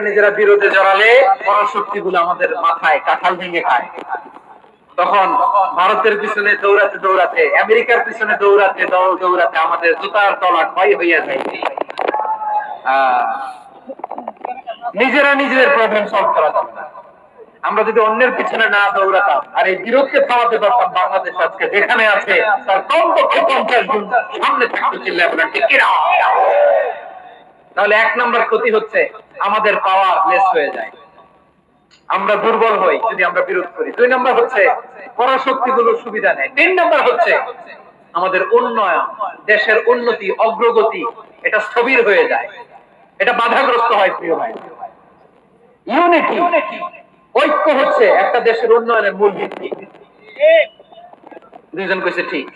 নিজেরা বিরোধে জড়ালে পরাশক্তিগুলো আমাদের মাথায় কাঁঠাল ভেঙে খায়। তখন ভারতের পিছনে দৌড়াতে দৌড়াতে, আমেরিকার পিছনে দৌড়াতে দৌড়াতে আমাদের জুতার তলা ক্ষয় হইয়া যায়। নিজেরা নিজেদের প্রবলেম সলভ করা যাবে না। আমরা যদি অন্যের পিছনে না দৌড়াতাম আর এই বিরোধকে থামাতে পারতাম, বাংলাদেশ আজকে যেখানে আছে তার কমপক্ষে 50 গুণ সামনে থাকতে চিল্লায় বলেন ঠিক কিনা? তাহলে এক নম্বর ক্ষতি হচ্ছে আমাদের পাওয়ার লেস হয়ে যায়, আমরা দুর্বল হই যদি আমরা বিরোধ করি। 2 নম্বর হচ্ছে পরাশক্তিগুলোর সুবিধা নেয়। 3 নম্বর হচ্ছে আমাদের উন্নয়ন, দেশের উন্নতি, অগ্রগতি এটা স্থবির হয়ে যায়, এটা বাধাগ্রস্ত হয়। প্রিয় ভাই, ইউনিটি, ঐক্য হচ্ছে একটা দেশের উন্নয়নের মূল ভিত্তি। দুইজন কইছে ঠিক,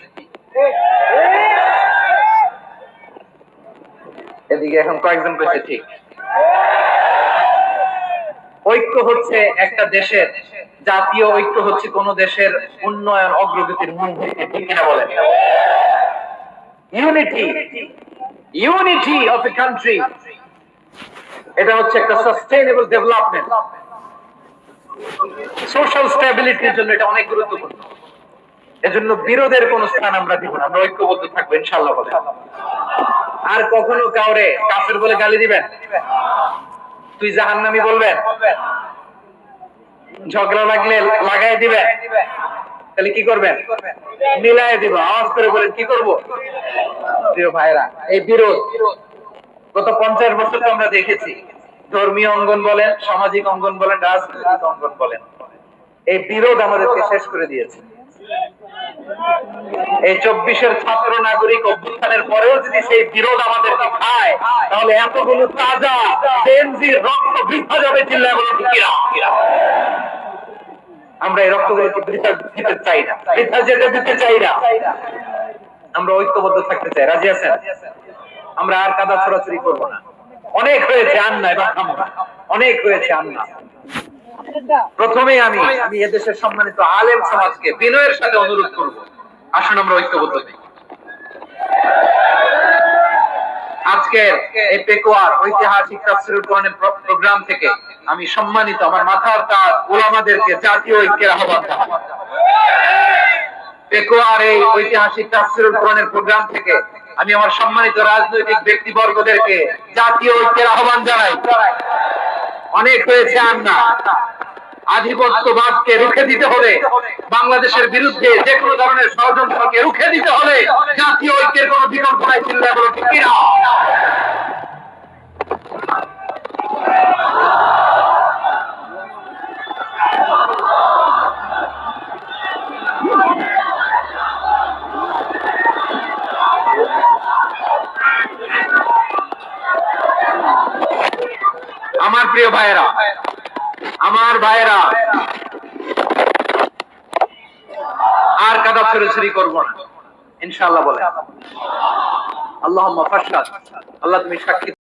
এদিকে এখন কয়েকজন কইছে ঠিক। ঐক্য হচ্ছে একটা দেশের, জাতীয় ঐক্য হচ্ছে কোন দেশের উন্নয়ন অগ্রগতির মূল ভিত্তি, ঠিক কিনা বলেন? Unity, unity of a country, এটা হচ্ছে একটা সাস্টেইনেবল ডেভেলপমেন্ট, সোশ্যাল স্ট্যাবিলিটির জন্য এটা অনেক গুরুত্বপূর্ণ। এজন্য বিরোধের কোন স্থান আমরা দিব না, আমরা ঐক্যবদ্ধ থাকবো ইনশাআল্লাহ। বলেন, আর কখনো কাউরে কাফের বলে গালি দিবেন, তুই জাহান্নামী বলবেন, ঝগড়া লাগলে লাগাই দিবেন, তাহলে কি করবেন? মিলাই দিব। আওয়াজ করে বলেন কি করব? প্রিয় ভাইরা, এই বিরোধ গত 50 বছর তো আমরা দেখেছি, ধর্মীয় অঙ্গন বলেন, সামাজিক অঙ্গন বলেন, রাজনৈতিক অঙ্গন বলেন, এই বিরোধ আমাদেরকে শেষ করে দিয়েছে। এই 24-এর ছাত্র নাগরিক অভ্যুত্থানের পরেও যদি সেই বিরোধ আমাদেরকে খায়, তাহলে এতগুলো তাজা জেনজির রক্ত বৃথা যাবে চিল্লায় বলে ঠিক কিনা? আমরা এই রক্তগুলোকে বৃথা দিতে চাই না, বৃথা যেতে দিতে চাই না। আমরা ঐক্যবদ্ধ থাকতে চাই। রাজি আছেন? আমরা আর কাদা ছড়াছড়ি করবো না। অনেক হয়েছে, আর না, এবার থামো। অনেক হয়েছে, আর না। প্রথমে আমি এদেশের সম্মানিত আলেম সমাজকে বিনয়ের সাথে অনুরোধ করব, আসুন আমরা ঐক্যবদ্ধ হই। আজকের এই পেকুয়ার ঐতিহাসিক তাফসীরুল কোরআনের প্রোগ্রাম থেকে আমি সম্মানিত আমার মাথার তাজ উলামাদেরকে জাতীয় ঐক্যের আহ্বান জানাই। পেকুয়ার এই ঐতিহাসিক তাফসীরুল কোরআনের প্রোগ্রাম থেকে আমি আমার সম্মানিত রাজনৈতিক ব্যক্তিবর্গদেরকে জাতীয় ঐক্যের আহ্বান জানাই। অনেক হয়েছে, আর না। আধিপত্যবাদকে রুখে দিতে হলে, বাংলাদেশের বিরুদ্ধে যে কোনো ধরনের ষড়যন্ত্রকে রুখে দিতে হলে জাতীয় ঐক্যের কোনো বিকল্প নাই চিল্লায় বলো ঠিক কিনা? আমার প্রিয় ভাইয়েরা, আমার ভাইয়েরা, আর কাদা ছড়াছড়ি করবো না ইনশাআল্লাহ। বলে আল্লাহুম্মা ফাশহাদ, আল্লাহ তুমি সাক্ষী।